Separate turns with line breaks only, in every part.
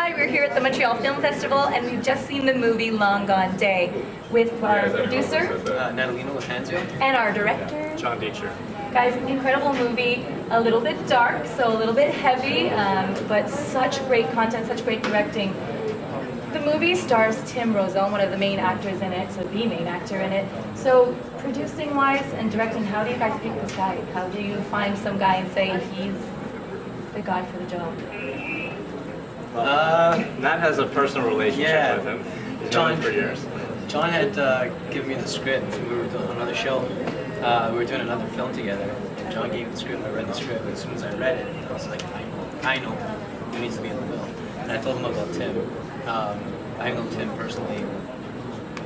Hi, we're here at the Montreal Film Festival, and we've just seen the movie Long Gone Day with our producer,
Natalino Latanzio,
and our director,
John Deitcher.
Guys, incredible movie, a little bit dark, so a little bit heavy, but such great content, such great directing. The movie stars Tim Rozon, one of the main actors in it, so the main actor in it. So producing-wise and directing, how do you guys pick this guy? How do you find some guy and say he's the guy for the job?
Nat has a personal relationship with him. He's known him for years.
John had given me the script. We were doing another show. We were doing another film together. John gave me the script. I read the script. As soon as I read it, I was like, I know who needs to be in the film. And I told him about Tim. I've known Tim personally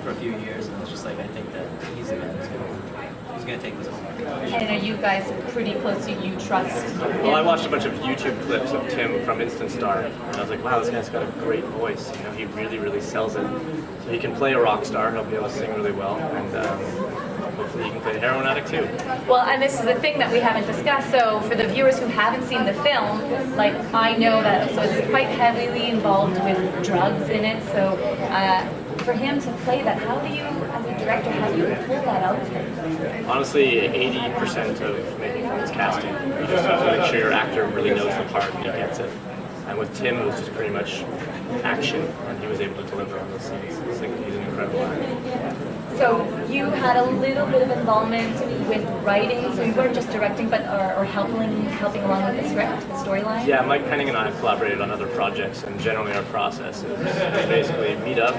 for a few years, and I was just like, I think that he's the guy who's going to take this on.
And are you guys pretty close to you trust him?
Well, I watched a bunch of YouTube clips of Tim from Instant Star, and I was like, wow, this guy's got a great voice. You know, he really, really sells it. So he can play a rock star. He'll be able to sing really well, and hopefully he can play a heroin addict too.
Well, and this is a thing that we haven't discussed. So for the viewers who haven't seen the film, like I know that, so it's quite heavily involved with drugs in it. So for him to play that, how do you, as a director, how do you pull that out of him?
Honestly, 80% of making films is casting. You just have to make sure your actor really knows the part and he gets it. And with Tim, it was just pretty much action, and he was able to deliver on those scenes. He's an incredible actor.
So you had a little bit of involvement with writing, so you weren't just directing, but or helping along with the script, the storyline?
Yeah, Mike Penning and I have collaborated on other projects, and generally our process is we basically meet up,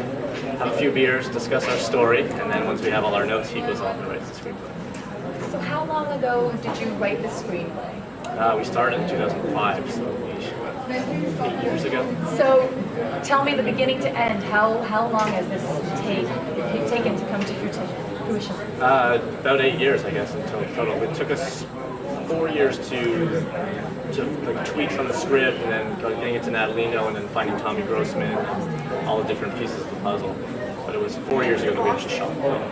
have a few beers, discuss our story, and then once we have all our notes, he goes off and writes the screenplay.
So how long ago did you write the screenplay?
We started in 2005, so 8 years ago.
So tell me the beginning to end, how long has this taken to come to fruition?
About 8 years, I guess, in total. It took us 4 years to like tweak on the script, and then getting it to Natalino, and then finding Tommy Groszman, and all the different pieces of the puzzle. But it was 4 years ago that we actually shot the film.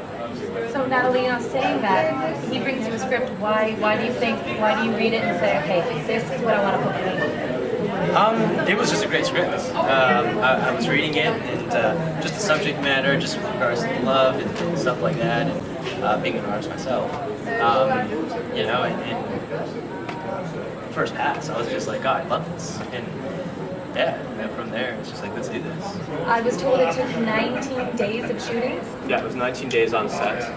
So Natalino, saying that, he brings you a script, why do you read it and say, okay, this is what I want to put in?
It was just a great script. I was reading it, and just the subject matter, just with regards to love and stuff like that, and being an artist myself. You know, and first pass, I was just like, God, I love this. And yeah, and from there, it's just like, let's do this.
I was told it took 19 days of shooting.
Yeah, it was 19 days on set.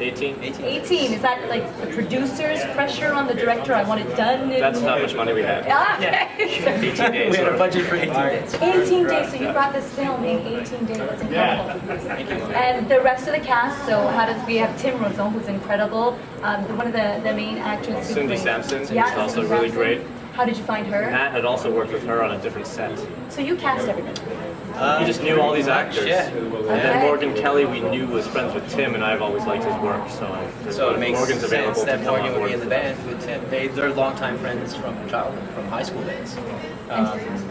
18?
18. Is that like the producer's pressure on the director? I want it done in...
That's how much money we had.
Okay.
18 days.
We had a budget for 18 days.
18 days, so you brought this film in 18 days. That's incredible.
Thank you.
And the rest of the cast, so we have Tim Rozon, who's incredible, one of the main actors.
Cindy Sampson, who's
Yeah,
also
Cindy
really
Sampson.
great.
How did you find her?
Matt had also worked with her on a different set.
So you cast everything.
He just knew all these actors.
Yeah.
And then Morgan Kelly, we knew was friends with Tim, and I've always liked his work.
So it makes
Morgan's available
sense that
to come on
Morgan would
board.
be in the band with Tim. They're longtime friends from childhood, from high school days.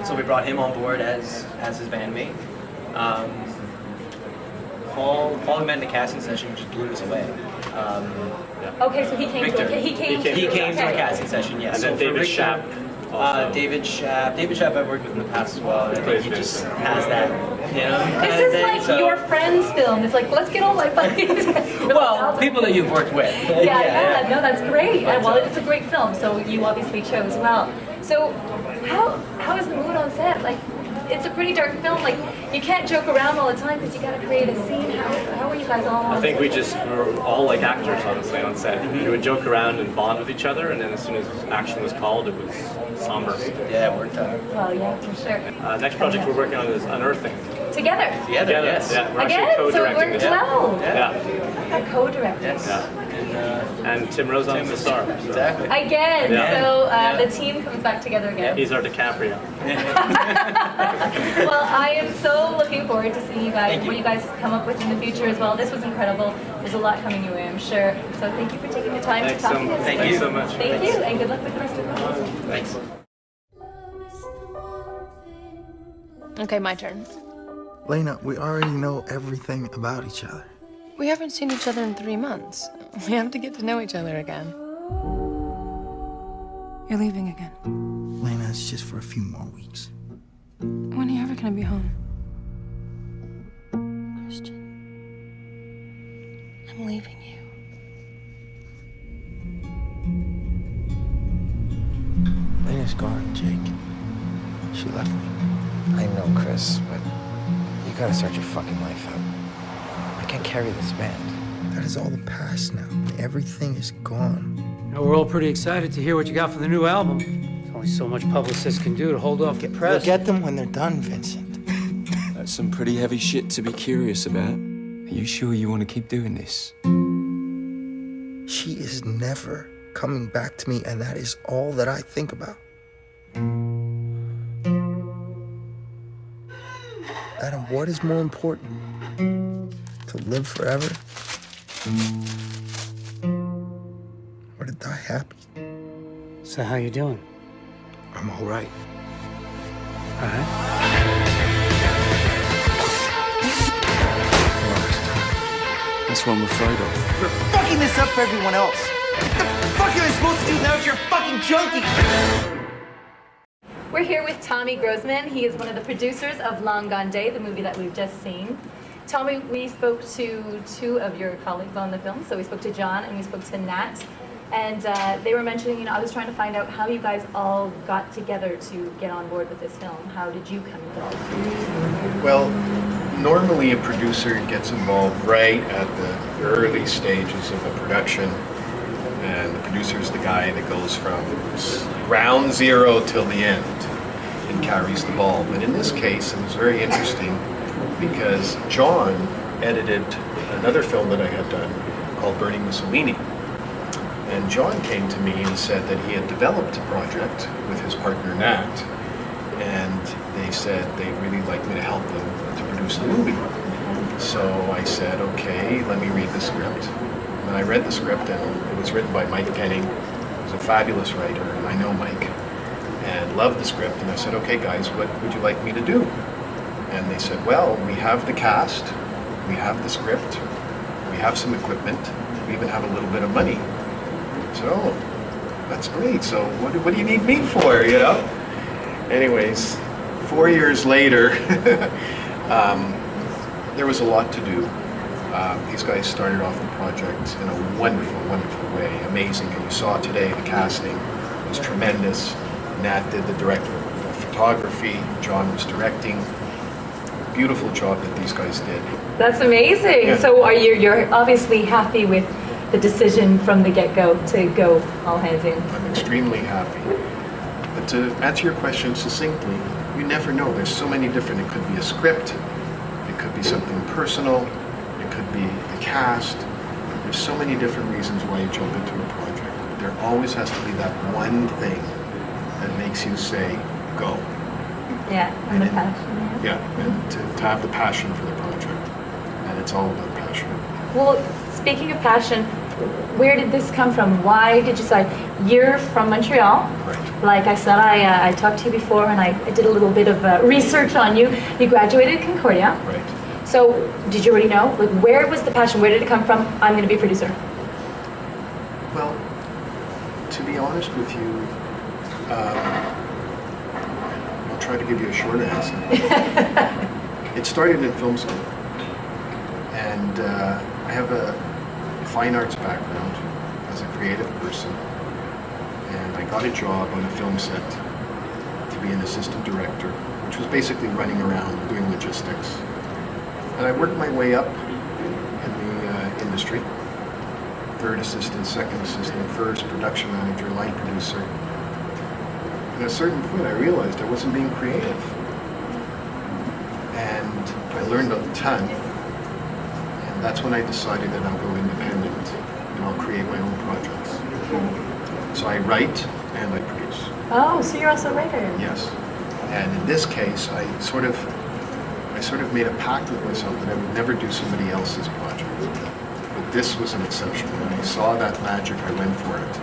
So we brought him on board as his bandmate. Paul met in the casting session, just blew us away.
Okay, so he came
Victor.
to he came
He
to
came to a casting session, yes.
And
So
then
for
David
Victor,
Schaap. Also.
David Schaap I've worked with in the past as well. And I think he just has that, you know.
This is like your friend's film. It's like, let's get all my buddies.
Well, people that you've worked with.
Yeah, no, that's great. And well, it's a great film, so you obviously chose well. So, how is the mood on set? Like, it's a pretty dark film. Like, you can't joke around all the time because you got to create a scene. How are you guys all on
I think
set?
we were all like actors, honestly, on set. We would joke around and bond with each other, and then as soon as action was called, it was somber.
Yeah, it worked out.
Well, yeah, for sure.
Next project we're working on is Unearthing.
Together.
Together, yes.
Yeah, we're
Again,
actually
so it
co-directing
worked
this.
well.
Yeah.
A co-director.
Yes.
Yeah.
And,
And Tim Rozon's the star. So
exactly.
Again,
Yeah.
so the team comes back together again.
he's our DiCaprio.
Well, I am so looking forward to seeing you guys,
Thank you.
what you guys come up with in the future as well. This was incredible. There's a lot coming your way, I'm sure. So thank you for taking the time
Thanks
to talk
so
to
much.
us.
Thank
Thanks
you.
so much.
Thank you, and good luck with the rest of the film.
Thanks.
Okay, my turn.
Lena, we already know everything about each other.
We haven't seen each other in 3 months. We have to get to know each other again. You're leaving again.
Lena, it's just for a few more weeks.
When are you ever gonna be home? Christian, I'm leaving you.
Lena's gone, Jake. She left me.
I know, Chris, but you gotta start your fucking life out. I can't carry this band.
That is all the past now. Everything is gone.
You know, we're all pretty excited to hear what you got for the new album. There's only so much publicists can do to hold off the press.
We'll get them when they're done, Vincent.
That's some pretty heavy shit to be curious about. Are you sure you want to keep doing this?
She is never coming back to me, and that is all that I think about. Adam, what is more important? To live forever? Or to die happy?
So how you doing?
I'm all right.
All right.
That's what I'm afraid of.
You're fucking this up for everyone else. What the fuck am I supposed to do now if you're a fucking junkie?
We're here with Tommy Groszman. He is one of the producers of Long Gone Day, the movie that we've just seen. Tommy, we spoke to two of your colleagues on the film. So we spoke to John and we spoke to Nat. And they were mentioning, you know, I was trying to find out how you guys all got together to get on board with this film. How did you come involved?
Well, normally a producer gets involved right at the early stages of a production. And the producer is the guy that goes from ground zero till the end and carries the ball. But in this case, it was very interesting because John edited another film that I had done called Burning Mussolini. And John came to me and said that he had developed a project with his partner Nat, and they said they'd really like me to help them to produce the movie. So I said, okay, let me read the script. And I read the script, and it was written by Mike Penning, who's a fabulous writer, and I know Mike, and loved the script. And I said, okay guys, what would you like me to do? And they said, well, we have the cast, we have the script, we have some equipment, we even have a little bit of money. I said, oh, that's great. So what do you need me for, you know? Anyways, 4 years later, there was a lot to do. These guys started off the project in a wonderful, wonderful way. Amazing. And you saw today the casting was tremendous. Nat did the director of photography. John was directing. Beautiful job that these guys did.
That's amazing.
Yeah.
So you're obviously happy with the decision from the get-go to go all hands in.
I'm extremely happy. But to answer your question succinctly, you never know. There's so many different, it could be a script, it could be something personal, it could be the cast. There's so many different reasons why you jump into a project. But there always has to be that one thing that makes you say, go.
Yeah, and the passion.
Yeah, and to have the passion for the project. And it's all about passion.
Well, speaking of passion, where did this come from? Why did you decide? You're from Montreal.
Right.
Like I said, I talked to you before and I did a little bit of research on you. You graduated at Concordia.
Right.
So did you already know? Like, where was the passion? Where did it come from? I'm going to be a producer.
Well, to be honest with you, I'll try to give you a short answer. It started in film school. And I have a fine arts background as a creative person. And I got a job on a film set to be an assistant director, which was basically running around doing logistics. And I worked my way up in the industry. Third assistant, second assistant, first production manager, line producer. And at a certain point I realized I wasn't being creative. And I learned a ton. And that's when I decided that I'll go independent and I'll create my own projects. So I write and I produce.
Oh, so you're also a writer.
Yes. And in this case, I sort of made a pact with myself that I would never do somebody else's project. But this was an exception. When I saw that magic, I went for it.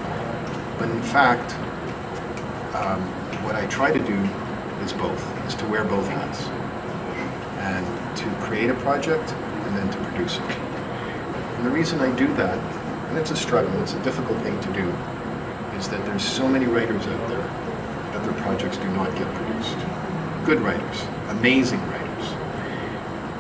But in fact, what I try to do is to wear both hats. And to create a project and then to produce it. And the reason I do that, and it's a struggle, it's a difficult thing to do, is that there's so many writers out there that their projects do not get produced. good writers, amazing writers.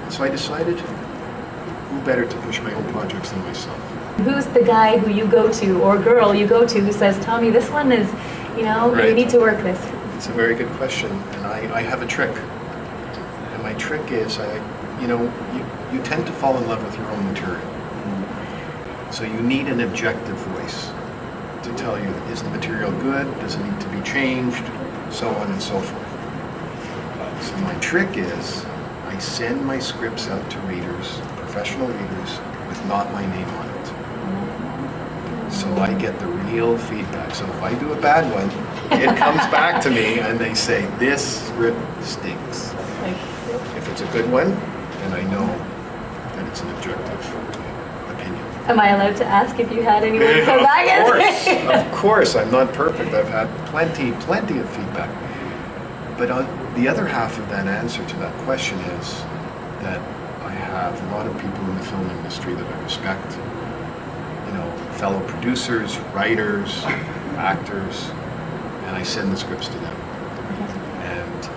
And so I decided, who better to push my own projects than myself?
Who's the guy who you go to or girl you go to who says, Tommy, this one is, you
Right.
you need to work this?
It's a very good question, and I have a trick. And my trick is, you tend to fall in love with your own material. So you need an objective voice to tell you, is the material good? Does it need to be changed? So on and so forth. So my trick is, I send my scripts out to readers, professional readers, with not my name on it. So I get the real feedback. So if I do a bad one, it comes back to me and they say, this script stinks. If it's a good one, then I know that it's an objective opinion.
Am I allowed to ask if you had anyone come back and say?
Of course, I'm not perfect. I've had plenty of feedback. But on the other half of that answer to that question is that I have a lot of people in the film industry that I respect. Fellow producers, writers, actors, and I send the scripts to them. And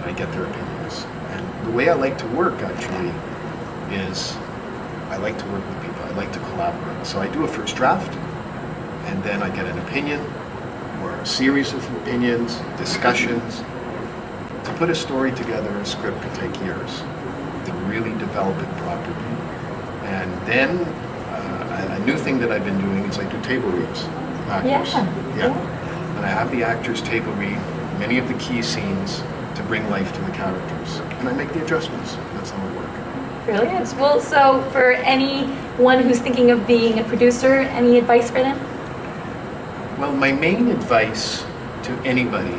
I get their opinions. And the way I like to work, actually, is I like to work with people. I like to collaborate. So I do a first draft, and then I get an opinion, or a series of opinions, discussions. To put a story together, a script can take years to really develop it properly. And then a new thing that I've been doing is I do table reads. Actors. Yeah. And I have the actors table read many of the key scenes to bring life to the characters. And I make the adjustments. That's how I work.
Brilliant. Well, so for anyone who's thinking of being a producer, any advice for them?
Well, my main advice to anybody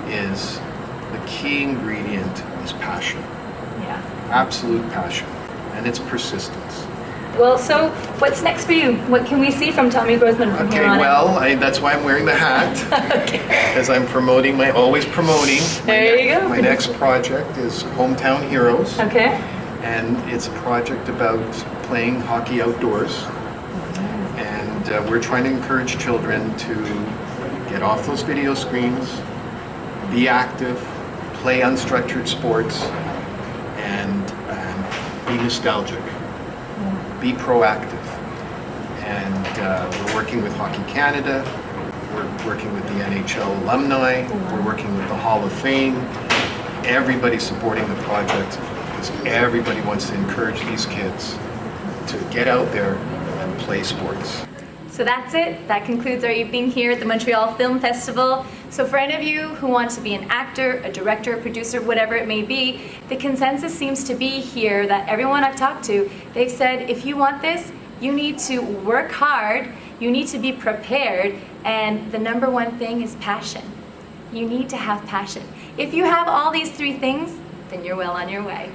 is the key ingredient is passion.
Yeah.
Absolute passion. And it's persistence.
Well, so what's next for you? What can we see from Tommy Groszman from here on out?
That's why I'm wearing the hat. Because I'm always promoting.
There you go.
My next project is Hometown Heroes.
Okay.
And it's a project about playing hockey outdoors. And we're trying to encourage children to get off those video screens, be active, play unstructured sports, and be nostalgic. Be proactive. And we're working with Hockey Canada, we're working with the NHL alumni, we're working with the Hall of Fame. Everybody's supporting the project because everybody wants to encourage these kids to get out there and play sports.
So that's it. That concludes our evening here at the Montreal Film Festival. So for any of you who want to be an actor, a director, a producer, whatever it may be, the consensus seems to be here that everyone I've talked to, they've said if you want this, you need to work hard, you need to be prepared, and the number one thing is passion. You need to have passion. If you have all these three things, then you're well on your way.